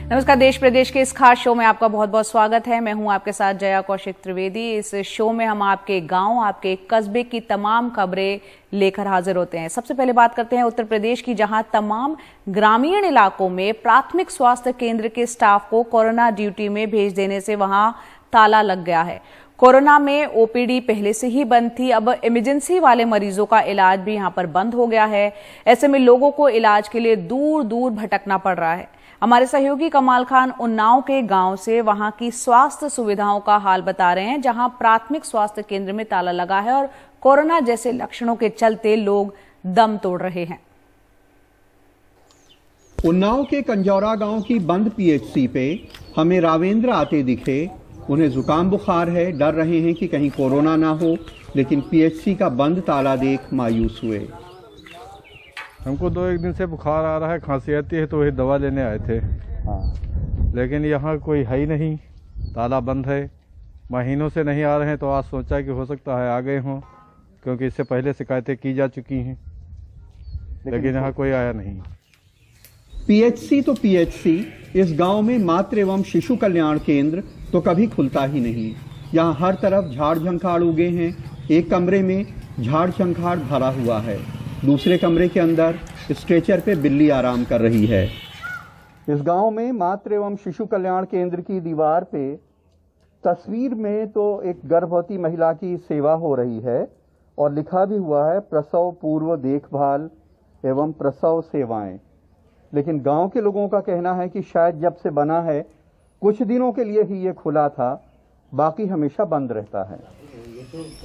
नमस्कार, देश प्रदेश के इस खास शो में आपका बहुत बहुत स्वागत है। मैं हूं आपके साथ जया कौशिक त्रिवेदी। इस शो में हम आपके गांव, आपके कस्बे की तमाम खबरें लेकर हाजिर होते हैं। सबसे पहले बात करते हैं उत्तर प्रदेश की, जहां तमाम ग्रामीण इलाकों में प्राथमिक स्वास्थ्य केंद्र के स्टाफ को कोरोना ड्यूटी में भेज देने से वहां ताला लग गया है। कोरोना में ओपीडी पहले से ही बंद थी, अब इमरजेंसी वाले मरीजों का इलाज भी यहां पर बंद हो गया है। ऐसे में लोगों को इलाज के लिए दूर दूर भटकना पड़ रहा है। हमारे सहयोगी कमाल खान उन्नाव के गांव से वहां की स्वास्थ्य सुविधाओं का हाल बता रहे हैं, जहां प्राथमिक स्वास्थ्य केंद्र में ताला लगा है और कोरोना जैसे लक्षणों के चलते लोग दम तोड़ रहे हैं। उन्नाव के कंजौरा गांव की बंद पीएचसी पे हमें रावेंद्र आते दिखे। उन्हें जुकाम बुखार है, डर रहे हैं कि कहीं कोरोना ना हो, लेकिन पीएचसी का बंद ताला देख मायूस हुए। हमको 2-1 दिन से बुखार आ रहा है, खांसी आती है, तो वही दवा लेने आए थे। लेकिन यहाँ कोई है ही नहीं, ताला बंद है, महीनों से नहीं आ रहे हैं। तो आज सोचा कि हो सकता है आ गए हों, क्योंकि इससे पहले शिकायतें की जा चुकी हैं, लेकिन यहाँ कोई आया नहीं। पीएचसी तो पीएचसी, इस गांव में मातृ एवं शिशु कल्याण केंद्र तो कभी खुलता ही नहीं। यहाँ हर तरफ झाड़ झंखाड़ उगे हैं। एक कमरे में झाड़ झंखाड़ भरा हुआ है, दूसरे कमरे के अंदर स्ट्रेचर पे बिल्ली आराम कर रही है। इस गांव में मातृ एवं शिशु कल्याण केंद्र की दीवार पे तस्वीर में तो एक गर्भवती महिला की सेवा हो रही है और लिखा भी हुआ है प्रसव पूर्व देखभाल एवं प्रसव सेवाएं। लेकिन गांव के लोगों का कहना है कि शायद जब से बना है कुछ दिनों के लिए ही ये खुला था, बाकी हमेशा बंद रहता है।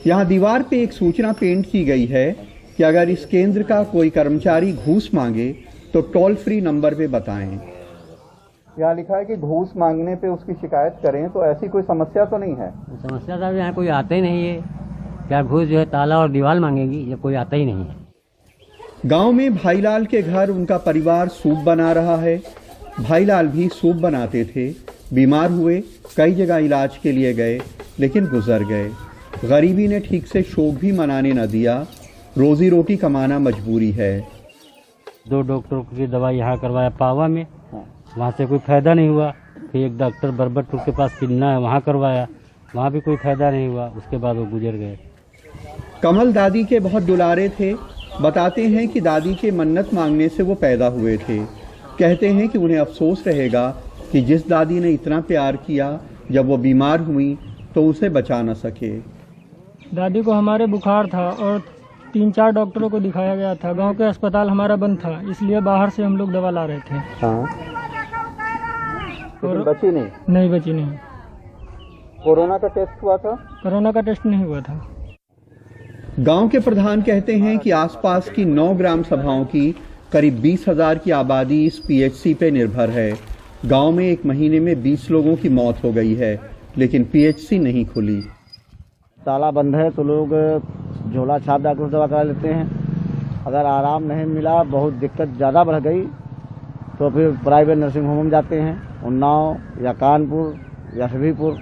यहाँ दीवार पे एक सूचना पेंट की गई है कि अगर इस केंद्र का कोई कर्मचारी घूस मांगे तो टोल फ्री नंबर पे बताएं। यहाँ लिखा है कि घूस मांगने पे उसकी शिकायत करें, तो ऐसी कोई समस्या तो नहीं है? समस्या साहब यहाँ कोई आता ही नहीं है। क्या घूस जो है ताला और दीवार मांगेगी, ये कोई आता ही नहीं है। गांव में भाईलाल के घर उनका परिवार सूप बना रहा है। भाईलाल भी सूप बनाते थे, बीमार हुए, कई जगह इलाज के लिए गए, लेकिन गुजर गए। गरीबी ने ठीक से शोक भी मनाने न दिया। रोजी रोटी कमाना मजबूरी है। 2 डॉक्टरों की दवाई यहाँ करवाया पावा में, वहाँ से कोई फायदा नहीं हुआ। फिर एक डॉक्टर बरबटपुर के पास किन्ना है, वहाँ करवाया, वहाँ भी कोई फायदा नहीं हुआ। उसके बाद वो गुजर गए। कमल दादी के बहुत दुलारे थे। बताते हैं कि दादी के मन्नत मांगने से वो पैदा हुए थे। कहते हैं कि उन्हें अफसोस रहेगा कि जिस दादी ने इतना प्यार किया, जब वो बीमार हुई तो उसे बचा न सके। दादी को हमारे बुखार था और 3-4 डॉक्टरों को दिखाया गया था। गांव के अस्पताल हमारा बंद था, इसलिए बाहर से हम लोग दवा ला रहे थे। और बची नहीं? नहीं बची नहीं। कोरोना का टेस्ट हुआ था? कोरोना का टेस्ट नहीं हुआ था। गांव के प्रधान कहते हैं कि आसपास की 9 ग्राम सभाओं की करीब 20,000 की आबादी इस पीएचसी पे निर्भर है। गांव में एक महीने में 20 लोगों की मौत हो गई है, लेकिन पीएचसी नहीं खुली। ताला बंद है तो लोग झोला छाप डॉक्टर से दवा करा लेते हैं। अगर आराम नहीं मिला, बहुत दिक्कत ज़्यादा बढ़ गई, तो फिर प्राइवेट नर्सिंग होम में जाते हैं, उन्नाव या कानपुर या शफीपुर।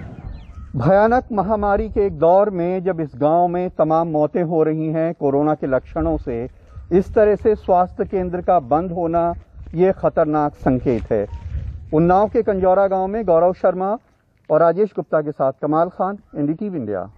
भयानक महामारी के एक दौर में जब इस गांव में तमाम मौतें हो रही हैं कोरोना के लक्षणों से, इस तरह से स्वास्थ्य केंद्र का बंद होना ये खतरनाक संकेत है। उन्नाव के कंजौरा गांव में गौरव शर्मा और राजेश गुप्ता के साथ कमाल खान, एनडीटीवी इंडिया।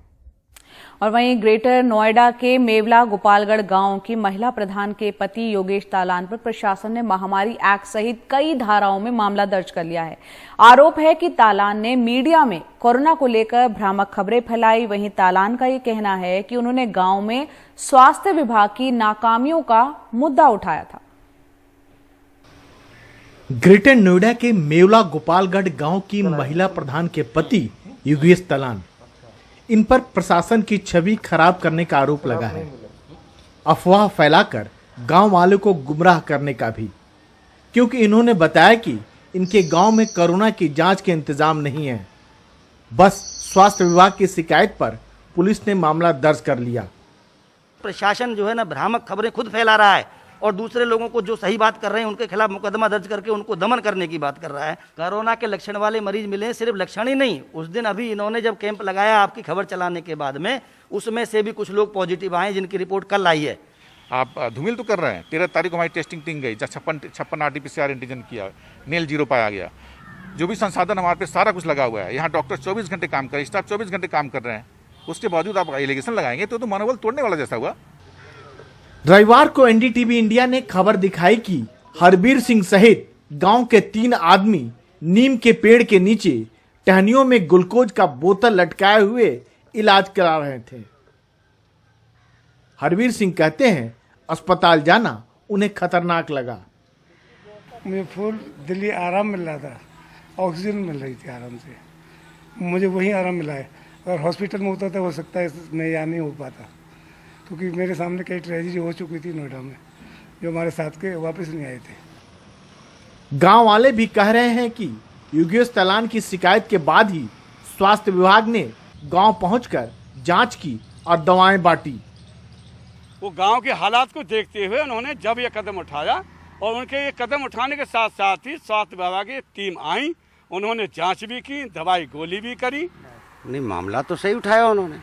और वहीं ग्रेटर नोएडा के मेवला गोपालगढ़ गांव की महिला प्रधान के पति योगेश तालान पर प्रशासन ने महामारी एक्ट सहित कई धाराओं में मामला दर्ज कर लिया है। आरोप है कि तालान ने मीडिया में कोरोना को लेकर भ्रामक खबरें फैलाई। वहीं तालान का ये कहना है कि उन्होंने गांव में स्वास्थ्य विभाग की नाकामियों का मुद्दा उठाया था। ग्रेटर नोएडा के मेवला गोपालगढ़ गांव की महिला प्रधान के पति योगेश तालान, इन पर प्रशासन की छवि खराब करने का आरोप लगा है। अफवाह फैलाकर गांव वालों को गुमराह करने का भी, क्योंकि इन्होंने बताया कि इनके गांव में कोरोना की जांच के इंतजाम नहीं है। बस स्वास्थ्य विभाग की शिकायत पर पुलिस ने मामला दर्ज कर लिया। प्रशासन जो है ना भ्रामक खबरें खुद फैला रहा है और दूसरे लोगों को जो सही बात कर रहे हैं उनके खिलाफ मुकदमा दर्ज करके उनको दमन करने की बात कर रहा है। कोरोना के लक्षण वाले मरीज मिले, सिर्फ लक्षण ही नहीं, उस दिन अभी इन्होंने जब कैंप लगाया आपकी खबर चलाने के बाद में, उसमें से भी कुछ लोग पॉजिटिव आए जिनकी रिपोर्ट कल आई है। आप धूमिल तो कर रहे हैं। 13 तारीख को हमारी टेस्टिंग टीम गई, 56 RT-PCR एंटीजन किया, नेल 0 पाया गया। जो भी संसाधन हमारे पे सारा कुछ लगा हुआ है। यहाँ डॉक्टर 24 घंटे काम कर रहे हैं, स्टाफ 24 घंटे काम कर रहे हैं, उसके बावजूद आप एलिगेशन लगाएंगे तो मनोबल तोड़ने वाला जैसा हुआ। रविवार को एनडीटीवी इंडिया ने खबर दिखाई कि हरबीर सिंह सहित गांव के 3 आदमी नीम के पेड़ के नीचे टहनियों में ग्लूकोज का बोतल लटकाए हुए इलाज करा रहे थे। हरबीर सिंह कहते हैं अस्पताल जाना उन्हें खतरनाक लगा। मुझे फुल दिल्ली आराम मिल रहा था, ऑक्सीजन मिल रही थी आराम से, मुझे वही आराम मिला है। अगर हॉस्पिटल में होता था हो सकता है मैं यहाँ नहीं हो पाता, क्योंकि मेरे सामने कई ट्रेजेडी हो चुकी थी नोएडा में, जो हमारे साथ के वापस नहीं आए थे। गांव वाले भी कह रहे हैं कि योगेश तलान की शिकायत के बाद ही स्वास्थ्य विभाग ने गांव पहुंचकर जांच की और दवाएं बांटी। वो गांव के हालात को देखते हुए उन्होंने जब ये कदम उठाया और उनके ये कदम उठाने के साथ साथ ही स्वास्थ्य विभाग की टीम आई, उन्होंने जांच भी की, दवाई गोली भी करी। नहीं, मामला तो सही उठाया उन्होंने।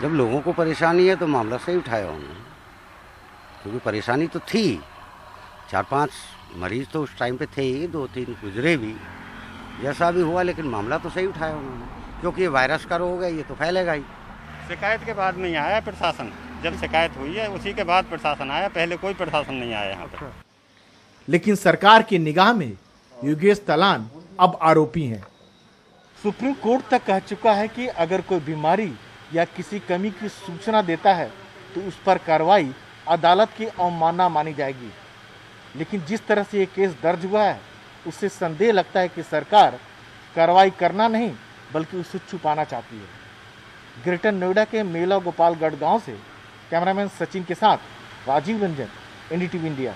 जब लोगों को परेशानी है तो मामला सही उठाया उन्होंने, क्योंकि परेशानी तो थी। 4-5 मरीज तो उस टाइम पे थे ही, 2-3 गुजरे भी, जैसा भी हुआ, लेकिन मामला तो सही उठाया उन्होंने, क्योंकि ये वायरस का रोग है, ये तो फैलेगा ही। शिकायत के बाद नहीं आया प्रशासन, जब शिकायत हुई है उसी के बाद प्रशासन आया, पहले कोई प्रशासन नहीं आया यहाँ पर। लेकिन सरकार की निगाह में योगेश तलान अब आरोपी हैं। सुप्रीम कोर्ट तक कह चुका है कि अगर कोई बीमारी या किसी कमी की सूचना देता है तो उस पर कार्रवाई अदालत की अवमानना मानी जाएगी। लेकिन जिस तरह से ये केस दर्ज हुआ है उससे संदेह लगता है कि सरकार कार्रवाई करना नहीं बल्कि उसे छुपाना चाहती है। ग्रेटर नोएडा के मेला गोपालगढ़ गांव से कैमरामैन सचिन के साथ राजीव रंजन, एनडीटीवी इंडिया।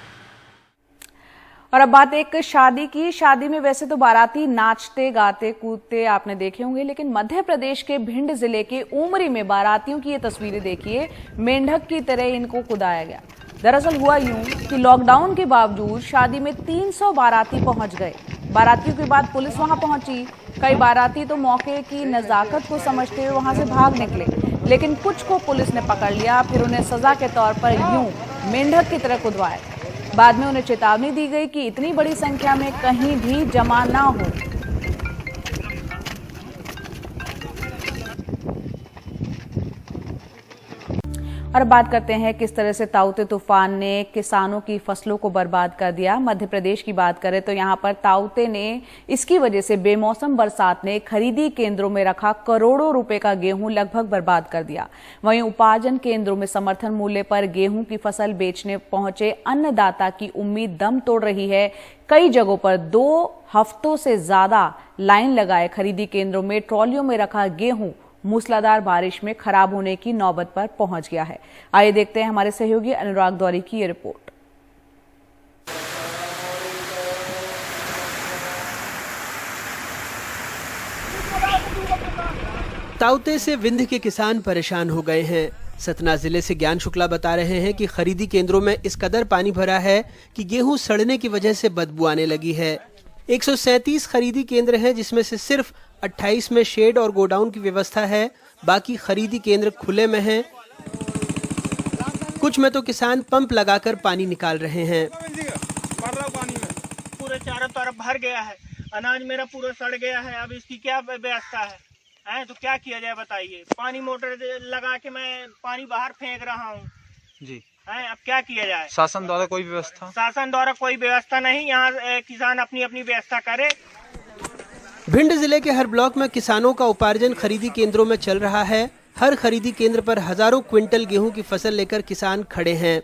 और अब बात एक शादी की। शादी में वैसे तो बाराती नाचते गाते कूदते आपने देखे होंगे, लेकिन मध्य प्रदेश के भिंड जिले के उमरी में बारातियों की ये तस्वीरें देखिए। मेंढक की तरह इनको कुदाया गया। दरअसल हुआ यूं कि लॉकडाउन के बावजूद शादी में 300 बाराती पहुंच गए। बारातियों के बाद पुलिस वहां पहुंची। कई बाराती तो मौके की नजाकत को समझते हुए वहां से भाग निकले, लेकिन कुछ को पुलिस ने पकड़ लिया। फिर उन्हें सजा के तौर पर यूं मेंढक की तरह कुदवाया। बाद में उन्हें चेतावनी दी गई कि इतनी बड़ी संख्या में कहीं भी जमा ना हो। और बात करते हैं किस तरह से ताउते तूफान ने किसानों की फसलों को बर्बाद कर दिया। मध्य प्रदेश की बात करें तो यहां पर ताउते ने इसकी वजह से बेमौसम बरसात ने खरीदी केंद्रों में रखा करोड़ों रुपए का गेहूं लगभग बर्बाद कर दिया। वहीं उपार्जन केंद्रों में समर्थन मूल्य पर गेहूं की फसल बेचने पहुंचे अन्नदाता की उम्मीद दम तोड़ रही है। कई जगहों पर 2 हफ्तों से ज्यादा लाइन लगाए खरीदी केंद्रों में ट्रॉलियों में रखा गेहूं मूसलाधार बारिश में खराब होने की नौबत पर पहुंच गया है। आइए देखते हैं हमारे सहयोगी अनुराग दौरी की ये रिपोर्ट। ताउते से विंध्य के किसान परेशान हो गए हैं। सतना जिले से ज्ञान शुक्ला बता रहे हैं कि खरीदी केंद्रों में इस कदर पानी भरा है कि गेहूं सड़ने की वजह से बदबू आने लगी है। 137 खरीदी केंद्र हैं, जिसमें से सिर्फ 28 में शेड और गोडाउन की व्यवस्था है। बाकी खरीदी केंद्र खुले में हैं। कुछ में तो किसान पंप लगाकर पानी निकाल रहे हैं। पूरे चारों तरफ भर गया है, अनाज मेरा पूरा सड़ गया है। अब इसकी क्या व्यवस्था है? तो क्या किया जाए बताइए। पानी मोटर लगा के मैं पानी बाहर फेंक रहा हूँ जी। अब क्या किया जाए? शासन द्वारा कोई व्यवस्था? शासन द्वारा कोई व्यवस्था नहीं। यहाँ किसान अपनी अपनी व्यवस्था करे। भिंड जिले के हर ब्लॉक में किसानों का उपार्जन खरीदी केंद्रों में चल रहा है। हर खरीदी केंद्र पर हजारों क्विंटल गेहूं की फसल लेकर किसान खड़े हैं।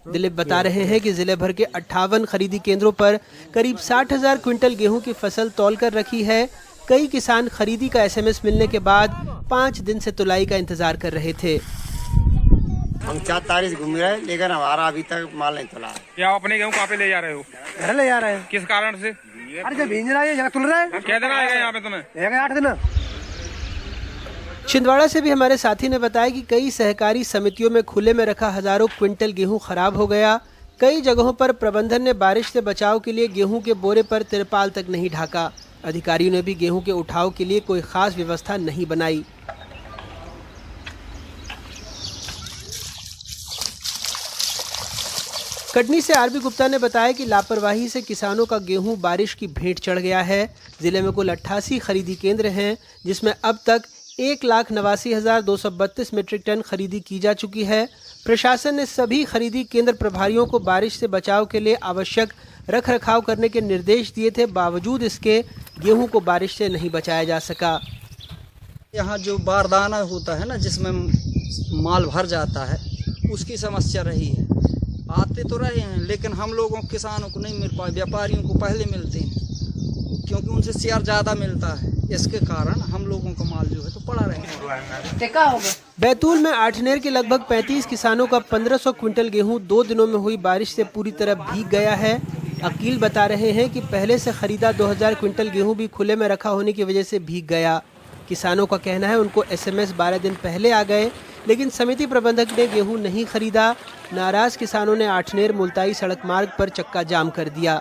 दिलीप बता रहे हैं कि जिले भर के 58 खरीदी केंद्रों पर करीब 60,000 क्विंटल गेहूं की फसल तौल कर रखी है। कई किसान खरीदी का SMS मिलने के बाद 5 दिन से तुलाई का इंतजार कर रहे थे। हम 4 तारीख से घूम रहे हैं, लेकिन हमारा अभी तक माल नहीं तुला है। क्या आप अपने गेहूँ कहाँ पे ले जा रहे हो? घर ले जा रहे हैं। किस कारण से? अरे जब भींज रहा है, जगह तुल रहा है। क्या दिन आएगा यहाँ पे तुम्हें? 8 दिन। छिंदवाड़ा से भी हमारे साथी ने बताया कि कई सहकारी समितियों में खुले में रखा हजारों क्विंटल गेहूं खराब हो गया। कई जगहों पर प्रबंधन ने बारिश से बचाव के लिए गेहूं के बोरे पर तिरपाल तक नहीं ढाका। अधिकारियों ने भी गेहूं के उठाव के लिए कोई खास व्यवस्था नहीं बनाई। कटनी से आरबी गुप्ता ने बताया कि लापरवाही से किसानों का गेहूं बारिश की भेंट चढ़ गया है। जिले में कुल 88 खरीदी केंद्र हैं, जिसमें अब तक 1,89,232 मीट्रिक टन खरीदी की जा चुकी है। प्रशासन ने सभी खरीदी केंद्र प्रभारियों को बारिश से बचाव के लिए आवश्यक रख रखाव करने के निर्देश दिए थे। बावजूद इसके गेहूं को बारिश से नहीं बचाया जा सका। यहाँ जो बारदाना होता है ना, जिसमें माल भर जाता है, उसकी समस्या रही है। आते तो रहे हैं, लेकिन हम लोगों किसानों को नहीं मिल पाए। व्यापारियों को पहले मिलते हैं, क्योंकि उनसे शेयर ज़्यादा मिलता है। इसके कारण हम लोगों का माल जो है तो पड़ा रहेगा। बैतूल में आठनेर के लगभग 35 किसानों का 1500 क्विंटल गेहूं 2 दिनों में हुई बारिश से पूरी तरह भीग गया है। वकील बता रहे हैं कि पहले से खरीदा 2000 क्विंटल गेहूं भी खुले में रखा होने की वजह से भीग गया। किसानों का कहना है उनको SMS 12 दिन पहले आ गए, लेकिन समिति प्रबंधक ने गेहूं नहीं खरीदा। नाराज किसानों ने आठनेर मुल्ताई सड़क मार्ग पर चक्का जाम कर दिया।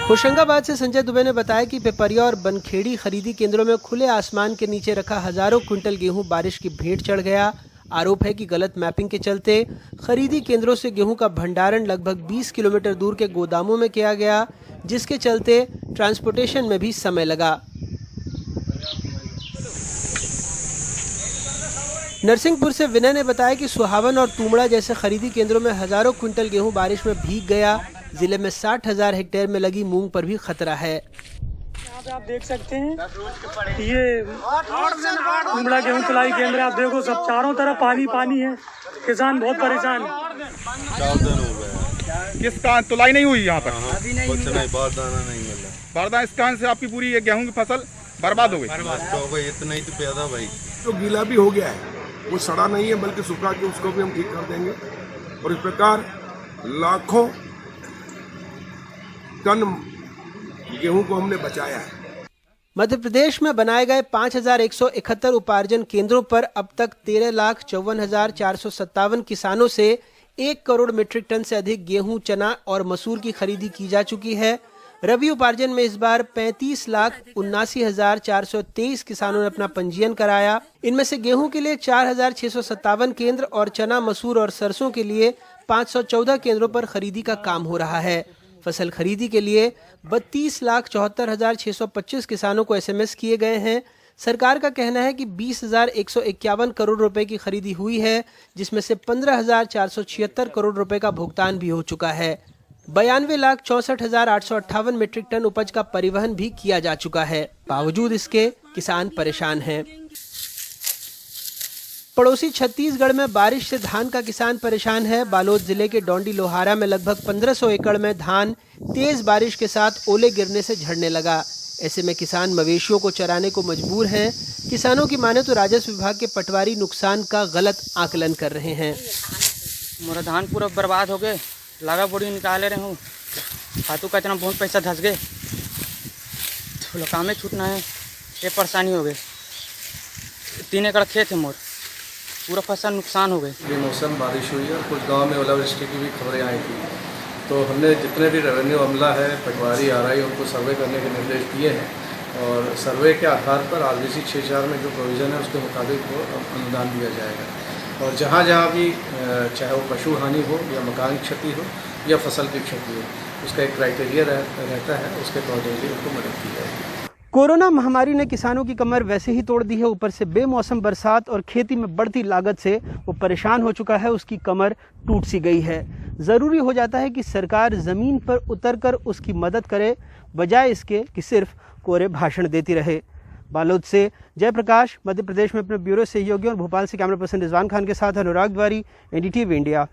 होशंगाबाद से संजय दुबे ने बताया कि पिपरिया और बनखेड़ी खरीदी केंद्रों में खुले आसमान के नीचे रखा हजारों क्विंटल गेहूं बारिश की भेंट चढ़ गया। आरोप है कि गलत मैपिंग के चलते खरीदी केंद्रों से गेहूं का भंडारण लगभग 20 किलोमीटर दूर के गोदामों में किया गया, जिसके चलते ट्रांसपोर्टेशन में भी समय लगा। नरसिंहपुर से विनय ने बताया कि सुहावन और तुमड़ा जैसे खरीदी केंद्रों में हजारों क्विंटल गेहूं बारिश में भीग गया। जिले में 60,000 हेक्टेयर में लगी मूंग पर भी खतरा है। यहाँ पे आप देख सकते हैं ये तुमड़ा गेहूं तुलाई केंद्र, आप देखो सब चारों तरफ पानी पानी है। किसान बहुत परेशान है। 4 दिन हो गए। किस कारण तुलाई नहीं हुई यहाँ पर? कुछ नहीं, बारदाना नहीं मिला। बारदाना इस कारण से आपकी पूरी ये गेहूं की फसल बर्बाद हो गई। इतना ही तो पैदा भाई। तो गीला भी हो गया है, वो सड़ा नहीं है बल्कि सूखा के उसको भी हम ठीक कर देंगे। और इस प्रकार लाखों टन गेहूं को हमने बचाया है। मध्य प्रदेश में बनाए गए 5,171 उपार्जन केंद्रों पर अब तक 13,54,457 किसानों से 1 करोड़ मीट्रिक टन से अधिक गेहूं, चना और मसूर की खरीदी की जा चुकी है। रबी उपार्जन में इस बार 35,79,423 किसानों ने अपना पंजीयन कराया। इनमें से गेहूं के लिए 4,657 केंद्र और चना, मसूर और सरसों के लिए 514 केंद्रों पर खरीदी का काम हो रहा है। फसल खरीदी के लिए 32,74,625 किसानों को SMS किए गए हैं। सरकार का कहना है कि 20,151 करोड़ रुपए की खरीदी हुई है, जिसमें से 15,476 करोड़ रुपए का भुगतान भी हो चुका है। 92,64,858 मीट्रिक टन उपज का परिवहन भी किया जा चुका है। बावजूद इसके किसान परेशान हैं। पड़ोसी छत्तीसगढ़ में बारिश से धान का किसान परेशान है। बालोद जिले के डोंडी लोहारा में लगभग 1500 एकड़ में धान तेज बारिश के साथ ओले गिरने से झड़ने लगा। ऐसे में किसान मवेशियों को चराने को मजबूर हैं। किसानों की माने तो राजस्व विभाग के पटवारी नुकसान का गलत आकलन कर रहे हैं। मेरा धान पूरा बर्बाद हो गए, लगा बोरी निकाल रहे हूँ, फालतू का इतना बहुत पैसा धस गए, तो काम में छूटना है, ये परेशानी हो गई। 3 एकड़ खेत है मोर, पूरा फसल नुकसान हो गए। बेमौसम बारिश हुई है और कुछ गांव में ओलावृष्टि की भी खबरें आई थी, तो हमने जितने भी रेवेन्यू अमला है, पटवारी, RI उनको सर्वे करने के निर्देश दिए हैं और सर्वे के आधार पर RBC 6/4 में जो प्रोविज़न है उसके मुताबिक वो अनुदान दिया जाएगा। और जहाँ जहाँ भी चाहे वो पशु हानि हो या मकान क्षति हो या फसल की क्षति हो, उसका एक क्राइटेरिया रहता है, उसके अकॉर्डिंगली उनको मदद की जाएगी। कोरोना महामारी ने किसानों की कमर वैसे ही तोड़ दी है, ऊपर से बेमौसम बरसात और खेती में बढ़ती लागत से वो परेशान हो चुका है, उसकी कमर टूट सी गई है। ज़रूरी हो जाता है कि सरकार ज़मीन पर उतरकर उसकी मदद करे, बजाय इसके कि सिर्फ कोरे भाषण देती रहे। बालोद से जयप्रकाश, मध्य प्रदेश में अपने ब्यूरो सहयोगी और भोपाल से कैमरा पर्सन रिजवान खान के साथ अनुराग द्वारी, NDTV इंडिया।